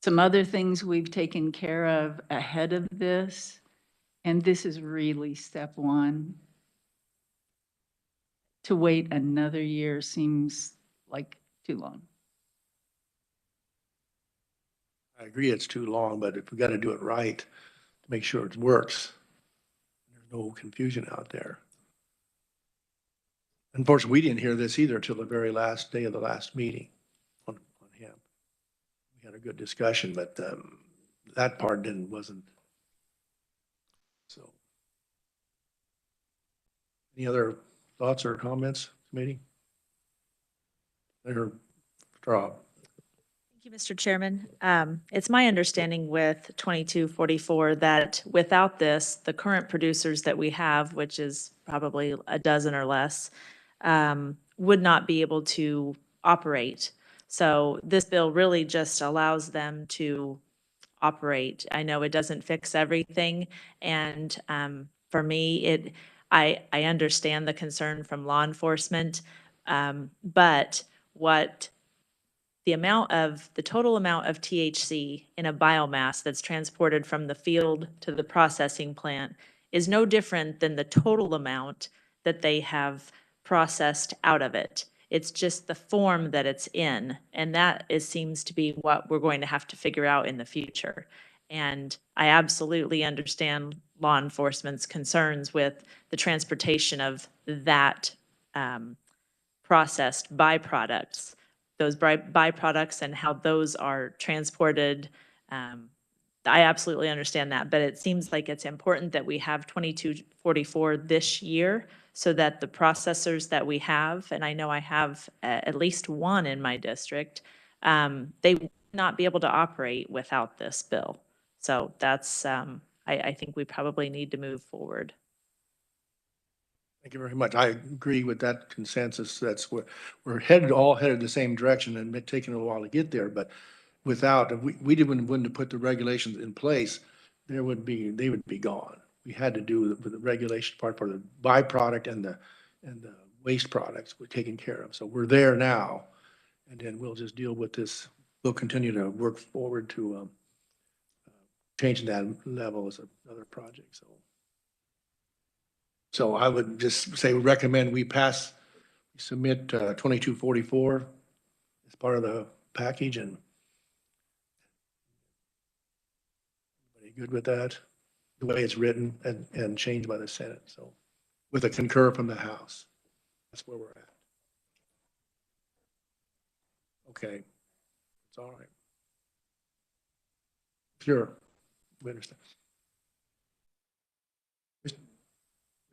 Some other things we've taken care of ahead of this, and this is really step one. To wait another year seems like too long. I agree it's too long, but if we got to do it right to make sure it works, there's no confusion out there. Unfortunately, we didn't hear this either until the very last day of the last meeting on him. We had a good discussion, but that part wasn't. So, any other thoughts or comments, committee? Senator Straub. Thank you, Mr. Chairman. It's my understanding with 2244 that without this, the current producers that we have, which is probably a dozen or less, would not be able to operate. So this bill really just allows them to operate. I know it doesn't fix everything, and for me, I understand the concern from law enforcement, but the total amount of THC in a biomass that's transported from the field to the processing plant is no different than the total amount that they have processed out of it. It's just the form that it's in, and that seems to be what we're going to have to figure out in the future. And I absolutely understand law enforcement's concerns with the transportation of that processed byproducts, those byproducts and how those are transported. I absolutely understand that, but it seems like it's important that we have 2244 this year so that the processors that we have, and I know I have at least one in my district, they would not be able to operate without this bill. So that's, I think we probably need to move forward. Thank you very much. I agree with that consensus. That's where we're all headed the same direction, and it's taken a while to get there. But without, if we wouldn't have put the regulations in place, they would be gone. We had to do the regulation part for the byproduct and the waste products we're taking care of. So we're there now, and then we'll just deal with this. We'll continue to work forward to changing that level as another project. So. So I would just say, recommend we submit 2244 as part of the package, and everybody good with that? The way it's written and changed by the Senate, so with a concur from the House. That's where we're at. Okay, it's all right. Sure, we understand.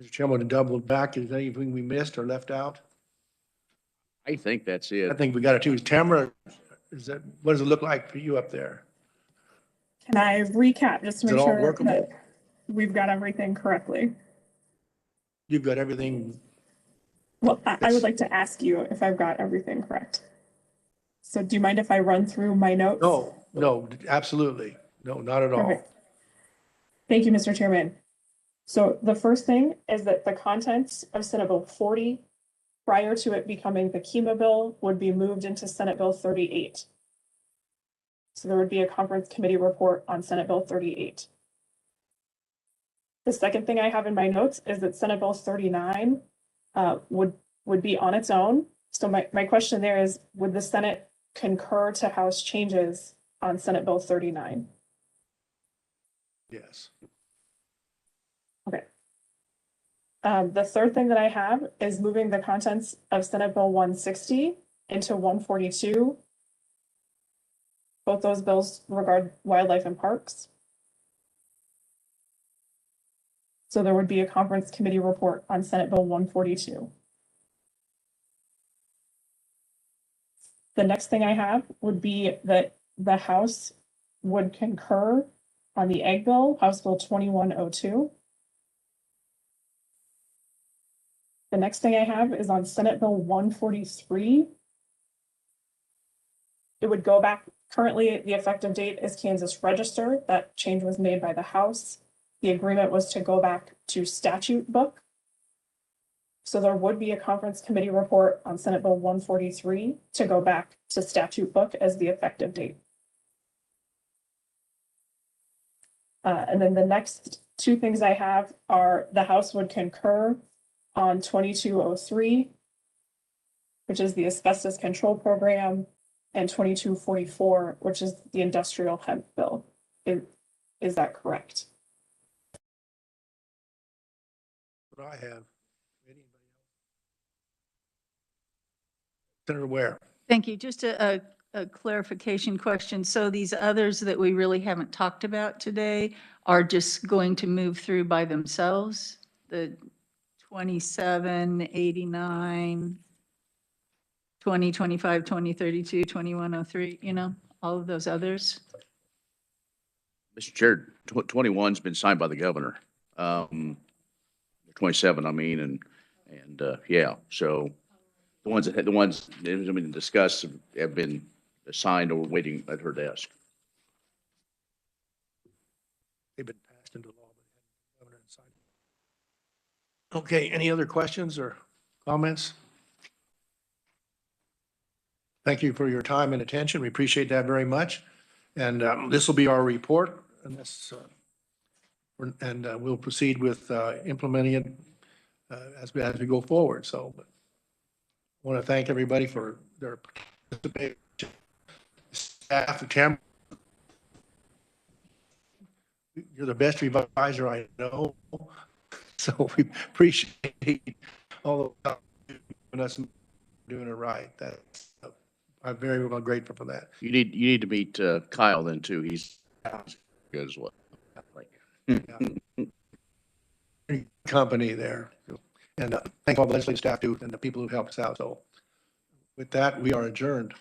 Mr. Chairman, to double back, is there anything we missed or left out? I think that's it. I think we got it too. Tamara, what does it look like for you up there? Can I recap just to Is it make all sure workable? that we've got everything correctly? You've got everything. Well, I would like to ask you if I've got everything correct. So do you mind if I run through my notes? No, absolutely. No, not at all. Perfect. Thank you, Mr. Chairman. So the first thing is that the contents of Senate Bill 40, prior to it becoming the KEMA bill, would be moved into Senate Bill 38. So there would be a conference committee report on Senate Bill 38. The second thing I have in my notes is that Senate Bill 39 would be on its own. So my question there is, would the Senate concur to House changes on Senate Bill 39? Yes. Okay. The third thing that I have is moving the contents of Senate Bill 160 into 142. Both those bills regard wildlife and parks. So there would be a conference committee report on Senate Bill 142. The next thing I have would be that the House would concur on the Ag Bill, House Bill 2102. The next thing I have is on Senate Bill 143. It would go back, currently the effective date is Kansas Register. That change was made by the House. The agreement was to go back to statute book. So there would be a conference committee report on Senate Bill 143 to go back to statute book as the effective date. And then the next two things I have are the House would concur on 2203, which is the asbestos control program, and 2244, which is the industrial hemp bill. Is that correct? What I have. Anybody else? Senator Ware. Thank you. Just a clarification question. So these others that we really haven't talked about today are just going to move through by themselves? The 27, 89, 20, 25, 20, 32, 2103, all of those others? Mr. Chair, 21's been signed by the governor. 27, I mean, and yeah, so the ones that have been discussed have been assigned or waiting at her desk. They've been passed into law, but the governor hadn't signed it. Okay, any other questions or comments? Thank you for your time and attention. We appreciate that very much. And this will be our report, and we'll proceed with implementing it as we go forward. So I want to thank everybody for their participation. Staff, the Tamara, you're the best reviser I know. So we appreciate all of us doing it right. I'm very well grateful for that. You need to meet Kyle then too. He's good as well. Company there. And thank all the legislative staff too, and the people who helped us out. So with that, we are adjourned.